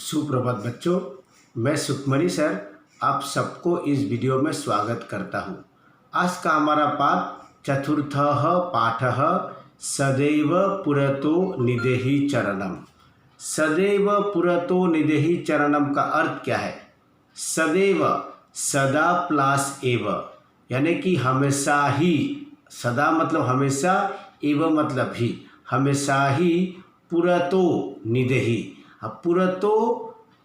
सुप्रभात बच्चों, मैं सुखमणि सर आप सबको इस वीडियो में स्वागत करता हूँ। आज का हमारा पाठ चतुर्थः पाठः सदैव पुरतो निदेहि चरणम। सदैव पुरतो निदेहि चरणम का अर्थ क्या है? सदैव सदा प्लस एव यानी कि हमेशा ही, सदा मतलब हमेशा, एव मतलब ही, हमेशा ही पुरतो निदेहि। अब पुरतो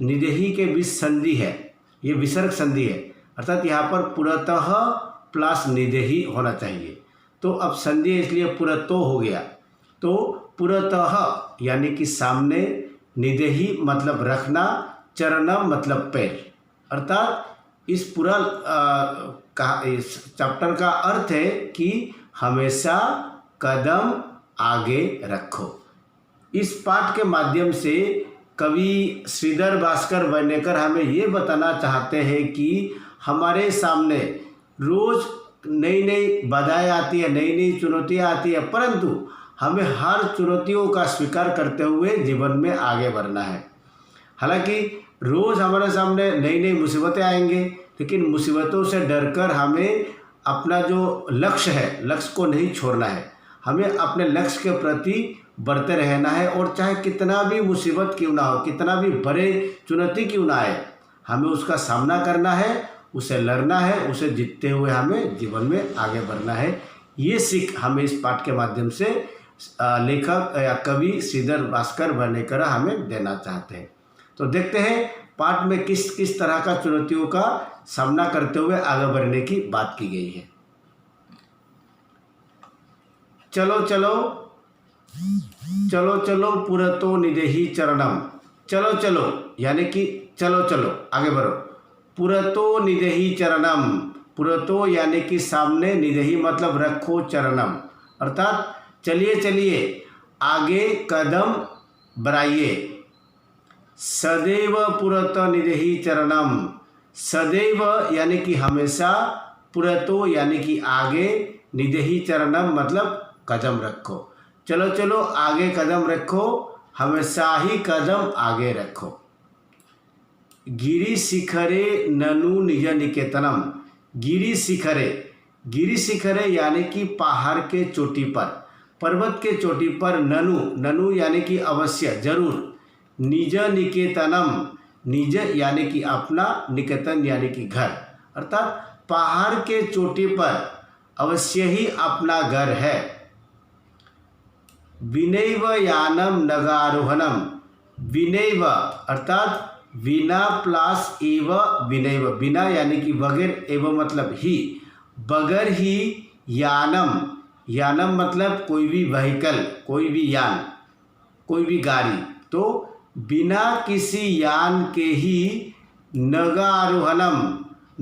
निदेहि के बीच संधि है, ये विसर्ग संधि है, अर्थात यहाँ पर पुरतः प्लस निदेहि होना चाहिए। तो अब संधि इसलिए पुरतो हो गया। तो पुरतः यानी कि सामने, निदेहि मतलब रखना, चरणम मतलब पैर। अर्थात इस पूरा इस चैप्टर का अर्थ है कि हमेशा कदम आगे रखो। इस पाठ के माध्यम से कवि श्रीधर भास्कर वर्णेकर हमें ये बताना चाहते हैं कि हमारे सामने रोज़ नई नई बाधाएं आती है, नई नई चुनौतियां आती है, परंतु हमें हर चुनौतियों का स्वीकार करते हुए जीवन में आगे बढ़ना है। हालांकि रोज़ हमारे सामने नई नई मुसीबतें आएंगे, लेकिन मुसीबतों से डरकर हमें अपना जो लक्ष्य है, लक्ष्य को नहीं छोड़ना है। हमें अपने लक्ष्य के प्रति बढ़ते रहना है, और चाहे कितना भी मुसीबत क्यों ना हो, कितना भी बड़े चुनौती क्यों ना आए, हमें उसका सामना करना है, उसे लड़ना है, उसे जीतते हुए हमें जीवन में आगे बढ़ना है। ये सीख हमें इस पाठ के माध्यम से लेखक या कवि श्रीधर भास्कर वर्णेकर हमें देना चाहते हैं। तो देखते हैं पाठ में किस किस तरह का चुनौतियों का सामना करते हुए आगे बढ़ने की बात की गई है। चलो चलो चलो चलो पुरतो निदेहि चरणम। चलो चलो यानी कि चलो चलो आगे बढ़ो। पुरतो निदेहि चरणम, पुरतो यानी कि सामने, निदेहि मतलब रखो, चरणम अर्थात चलिए चलिए आगे कदम बढ़ाइए। सदैव पुरतो निदेहि चरणम, सदैव यानी कि हमेशा, पुरतो यानी कि आगे, निदेहि चरणम मतलब कदम रखो। चलो चलो आगे कदम रखो, हमेशा ही कदम आगे रखो। गिरि शिखरे ननु निज निकेतनम। गिरि शिखरे, गिरि शिखरे यानी कि पहाड़ के चोटी पर, पर्वत के चोटी पर, ननु, ननु यानी कि अवश्य, जरूर, निज निकेतनम, निज यानी कि अपना, निकेतन यानी कि घर, अर्थात पहाड़ के चोटी पर अवश्य ही अपना घर है। विनैव यानम नगारोहणम। विनैव अर्थात बिना प्लस एव विनैव, बिना यानी कि बगैर, एव मतलब ही, बगैर ही, यानम, यानम मतलब कोई भी व्हीकल, कोई भी यान, कोई भी गाड़ी, तो बिना किसी यान के ही नगारोहणम,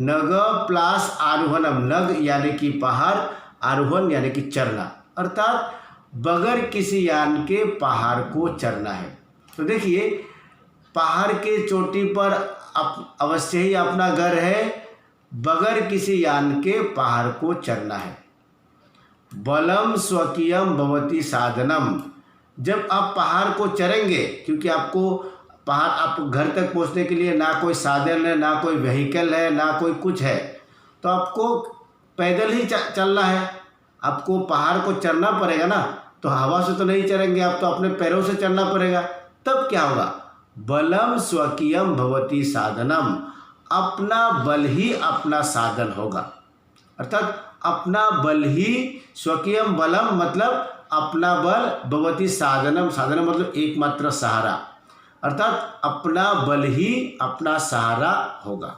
नग प्लस आरोहणम, नग यानी कि पहाड़, आरोहण यानी कि चढ़ना, अर्थात बगैर किसी यान के पहाड़ को चढ़ना है। तो देखिए पहाड़ के चोटी पर अवश्य ही अपना घर है, बगैर किसी यान के पहाड़ को चढ़ना है। बलम स्वकीयम भवति साधनम। जब आप पहाड़ को चढ़ेंगे, क्योंकि आपको पहाड़, आप घर तक पहुंचने के लिए ना कोई साधन है, ना कोई व्हीकल है, ना कोई कुछ है, तो आपको पैदल ही चलना है। आपको पहाड़ को चढ़ना पड़ेगा ना, तो हवा से तो नहीं चढ़ेंगे आप, तो अपने पैरों से चढ़ना पड़ेगा। तब क्या होगा? बलम स्वकीयम भवति साधनम, अपना बल ही अपना साधन होगा, अर्थात अपना बल ही, स्वकीयम बलम मतलब अपना बल, भवति साधनम, साधनम मतलब एकमात्र सहारा, अर्थात अपना बल ही अपना सहारा होगा।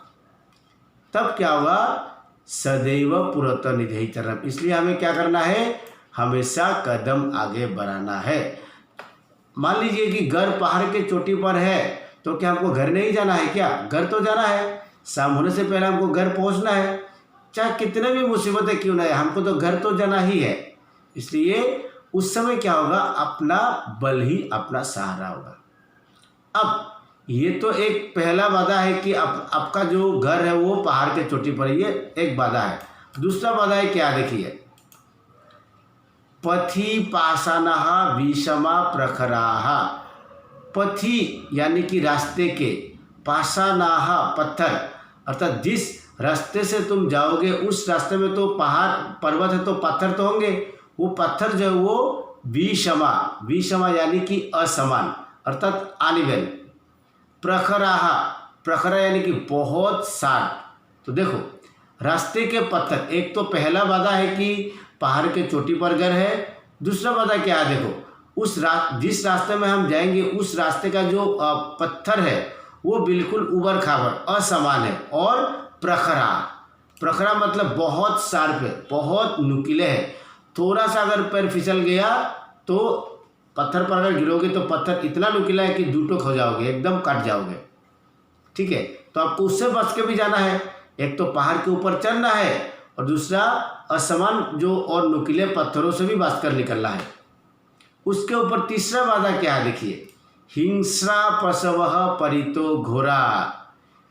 तब क्या होगा? सदैव पुरतो निदेहि चरणम। इसलिए हमें क्या करना है? हमेशा कदम आगे बढ़ाना है। मान लीजिए कि घर पहाड़ के चोटी पर है, तो क्या हमको घर नहीं जाना है क्या? घर तो जाना है, शाम होने से पहले हमको घर पहुंचना है, चाहे कितने भी मुसीबतें क्यों ना है, हमको तो घर तो जाना ही है। इसलिए उस समय क्या होगा? अपना बल ही अपना सहारा होगा। अब ये तो एक पहला बाधा है कि आपका जो घर है वो पहाड़ के चोटी पर है, ये एक बाधा है। दूसरा बाधा है क्या? देखिए, पथि पाषाणः विषमा प्रखराः। पथी यानी कि रास्ते के, पाषाणाहा पत्थर, अर्थात जिस रास्ते से तुम जाओगे उस रास्ते में तो पहाड़ पर्वत है तो पत्थर तो होंगे, वो पत्थर जो है वो विषमा, विषमा यानी कि असमान अर्थात अनइवन। प्रखराहा, प्रखरा यानी कि बहुत शार्प। तो देखो रास्ते के पत्थर, एक तो पहला वादा है कि पहाड़ के चोटी पर घर है, दूसरा वादा क्या है देखो जिस रास्ते में हम जाएंगे उस रास्ते का जो पत्थर है वो बिल्कुल उबड़ खाबड़ असमान है। और प्रखरा, प्रखरा मतलब बहुत शार्प है, बहुत नुकीले है, थोड़ा सा अगर पैर फिसल गया तो पत्थर पर अगर गिरोगे तो पत्थर इतना नुकीला है कि दो टुक हो जाओगे, एकदम कट जाओगे। ठीक है, तो आपको उससे बच के भी जाना है, एक तो पहाड़ के ऊपर चढ़ना है और दूसरा असमान जो और नुकीले पत्थरों से भी बच कर निकलना है। उसके ऊपर तीसरा वादा क्या है देखिए, हिंसा पशवः परितो घोरा।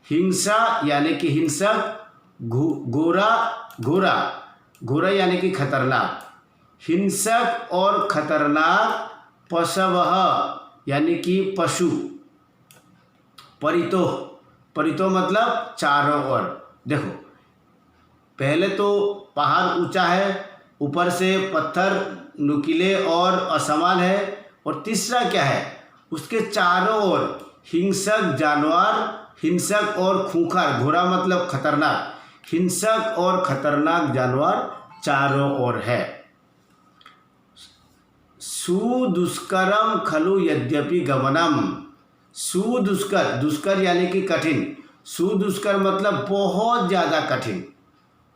हिंसा यानी कि हिंसक, घोरा घोरा घोरा यानी कि खतरनाक, हिंसक और खतरनाक, पशवः यानी कि पशु, परितो, परितो मतलब चारों ओर। देखो पहले तो पहाड़ ऊंचा है, ऊपर से पत्थर नुकीले और असमान है, और तीसरा क्या है उसके चारों ओर हिंसक जानवर, हिंसक और खूंखार, घोड़ा मतलब खतरनाक, हिंसक और खतरनाक जानवर चारों ओर है। सुदुष्करम खलु यद्यपि गमनम, सुदुष्कर, दुष्कर यानी कि कठिन, सुदुष्कर मतलब बहुत ज़्यादा कठिन,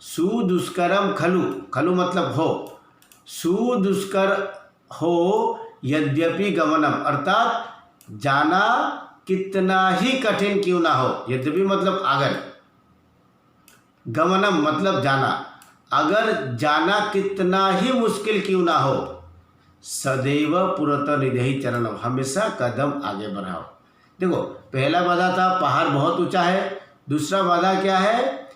सुदुष्करम खलु, खलु मतलब हो, सुदुष्कर हो यद्यपि गमनम, अर्थात जाना कितना ही कठिन क्यों ना हो, यद्यपि मतलब अगर, गमनम मतलब जाना, अगर जाना कितना ही मुश्किल क्यों ना हो, सदैव पुरत निधि चरणम, हमेशा कदम आगे बढ़ाओ। देखो पहला वादा था पहाड़ बहुत ऊंचा है, दूसरा वादा क्या है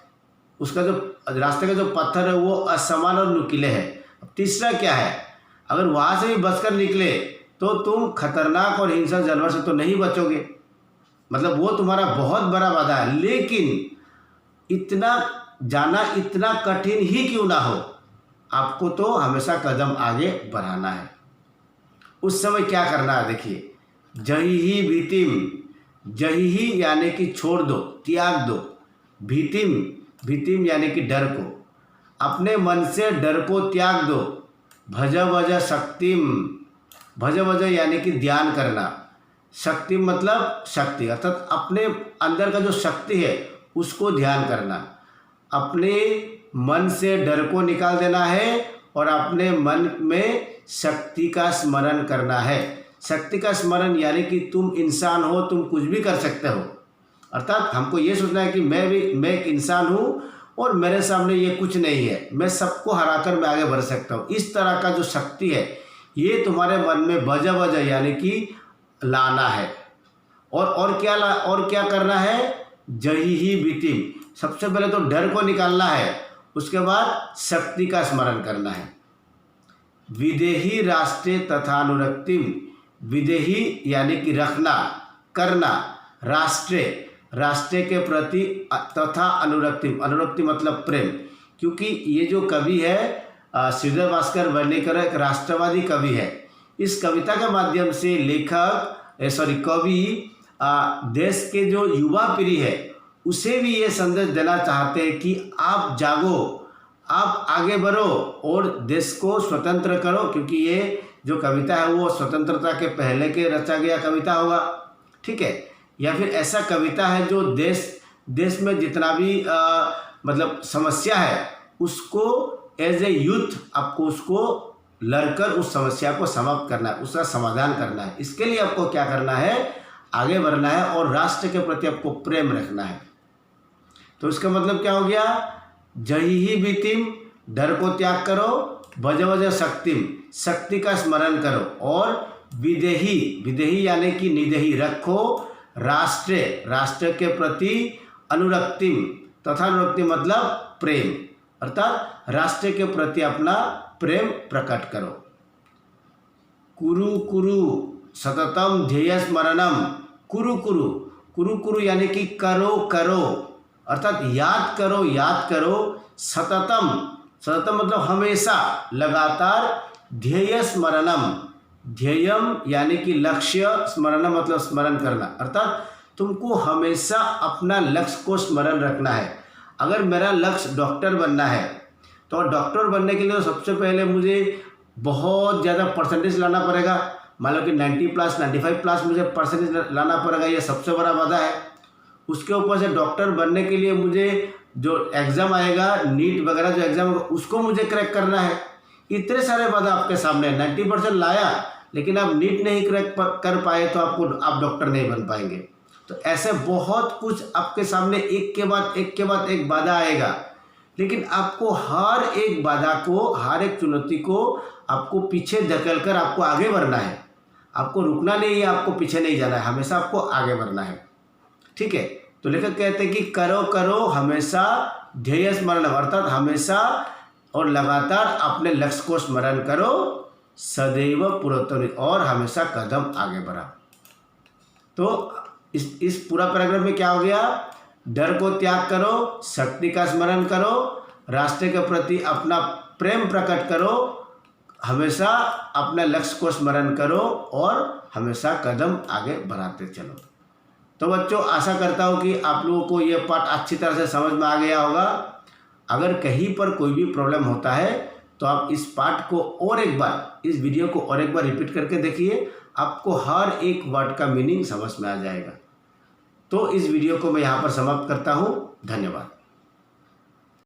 उसका जो रास्ते का जो पत्थर है वो असमान और नुकीले है, तीसरा क्या है अगर वहाँ से भी बचकर निकले तो तुम खतरनाक और हिंसक जानवर से तो नहीं बचोगे, मतलब वो तुम्हारा बहुत बड़ा वादा है, लेकिन इतना जाना इतना कठिन ही क्यों ना हो, आपको तो हमेशा कदम आगे बढ़ाना है। उस समय क्या करना है देखिए, जही ही भीतिम, जही ही यानी कि छोड़ दो, त्याग दो, भीतिम, भीतिम यानी कि डर को, अपने मन से डर को त्याग दो, भज भज शक्तिम, भज भज यानी कि ध्यान करना, शक्ति मतलब शक्ति अर्थात अपने अंदर का जो शक्ति है उसको ध्यान करना, अपने मन से डर को निकाल देना है और अपने मन में शक्ति का स्मरण करना है। शक्ति का स्मरण यानी कि तुम इंसान हो, तुम कुछ भी कर सकते हो, अर्थात हमको ये सोचना है कि मैं एक इंसान हूँ और मेरे सामने ये कुछ नहीं है, मैं सबको हराकर मैं आगे बढ़ सकता हूँ, इस तरह का जो शक्ति है ये तुम्हारे मन में बजा बजा यानी कि लाना है। और क्या करना है, जही ही बीतिम, सबसे पहले तो डर को निकालना है, उसके बाद शक्ति का स्मरण करना है। विदेही राष्ट्रे तथा अनुरक्तिम, विदेही यानी कि रखना, करना, राष्ट्रे, राष्ट्र के प्रति, तथा अनुरक्ति, अनुरक्ति मतलब प्रेम, क्योंकि ये जो कवि है श्रीधर भास्कर वर्णेकर एक राष्ट्रवादी कवि है। इस कविता के माध्यम से लेखक कवि देश के जो युवा पीढ़ी है उसे भी ये संदेश देना चाहते हैं कि आप जागो, आप आगे बढ़ो और देश को स्वतंत्र करो, क्योंकि ये जो कविता है वो स्वतंत्रता के पहले के रचा गया कविता होगा, ठीक है, या फिर ऐसा कविता है जो देश में जितना भी मतलब समस्या है उसको एज ए यूथ आपको उसको लड़कर उस समस्या को समाप्त करना है, उसका समाधान करना है। इसके लिए आपको क्या करना है, आगे बढ़ना है और राष्ट्र के प्रति आपको प्रेम रखना है। तो इसका मतलब क्या हो गया, जही ही बीतिम, डर को त्याग करो, भज भज शक्तिम, शक्ति का स्मरण करो, और विदेही, विदेही यानी कि निदेही रखो, राष्ट्र के प्रति अनुरक्तिम, तथा अनुरक्ति मतलब प्रेम, अर्थात राष्ट्र के प्रति अपना प्रेम प्रकट करो। कुरु कुरु सततम ध्येय स्मरणम कुरु कुरु, कुरु कुरु यानी कि करो करो, अर्थात याद करो। सततम, सततम मतलब हमेशा, लगातार। ध्येय स्मरणम, ध्येयम यानी कि लक्ष्य, स्मरणम मतलब स्मरण करना, अर्थात तुमको हमेशा अपना लक्ष्य को स्मरण रखना है। अगर मेरा लक्ष्य डॉक्टर बनना है तो डॉक्टर बनने के लिए तो सबसे पहले मुझे बहुत ज़्यादा परसेंटेज लाना पड़ेगा। मान लो कि 90+, 95+ मुझे परसेंटेज लाना पड़ेगा, ये सबसे बड़ा वादा है। उसके ऊपर से डॉक्टर बनने के लिए मुझे जो एग्ज़ाम आएगा, नीट वगैरह जो एग्ज़ाम होगा, उसको मुझे क्रैक करना है। इतने सारे वादा आपके सामने, 90% लाया लेकिन आप नीट नहीं क्रैक कर पाए तो आप डॉक्टर नहीं बन पाएंगे। तो ऐसे बहुत कुछ आपके सामने एक के बाद एक बाधा आएगा, लेकिन आपको हर एक बाधा को, हर एक चुनौती को आपको पीछे धकेल कर आपको आगे बढ़ना है। आपको रुकना नहीं है, आपको पीछे नहीं जाना है, हमेशा आपको आगे बढ़ना है। ठीक है, तो लेखक कहते हैं कि करो करो हमेशा ध्येय स्मरण, अर्थात हमेशा और लगातार अपने लक्ष्य को स्मरण करो, सदैव पुरोत्तम, और हमेशा कदम आगे बढ़ा। तो इस पूरा पैराग्राफ में क्या हो गया? डर को त्याग करो, शक्ति का स्मरण करो, राष्ट्र के प्रति अपना प्रेम प्रकट करो, हमेशा अपने लक्ष्य को स्मरण करो और हमेशा कदम आगे बढ़ाते चलो। तो बच्चों, आशा करता हूँ कि आप लोगों को ये पाठ अच्छी तरह से समझ में आ गया होगा। अगर कहीं पर कोई भी प्रॉब्लम होता है तो आप इस पाठ को और एक बार, इस वीडियो को और एक बार रिपीट करके देखिए, आपको हर एक वर्ड का मीनिंग समझ में आ जाएगा। तो इस वीडियो को मैं यहाँ पर समाप्त करता हूँ। धन्यवाद।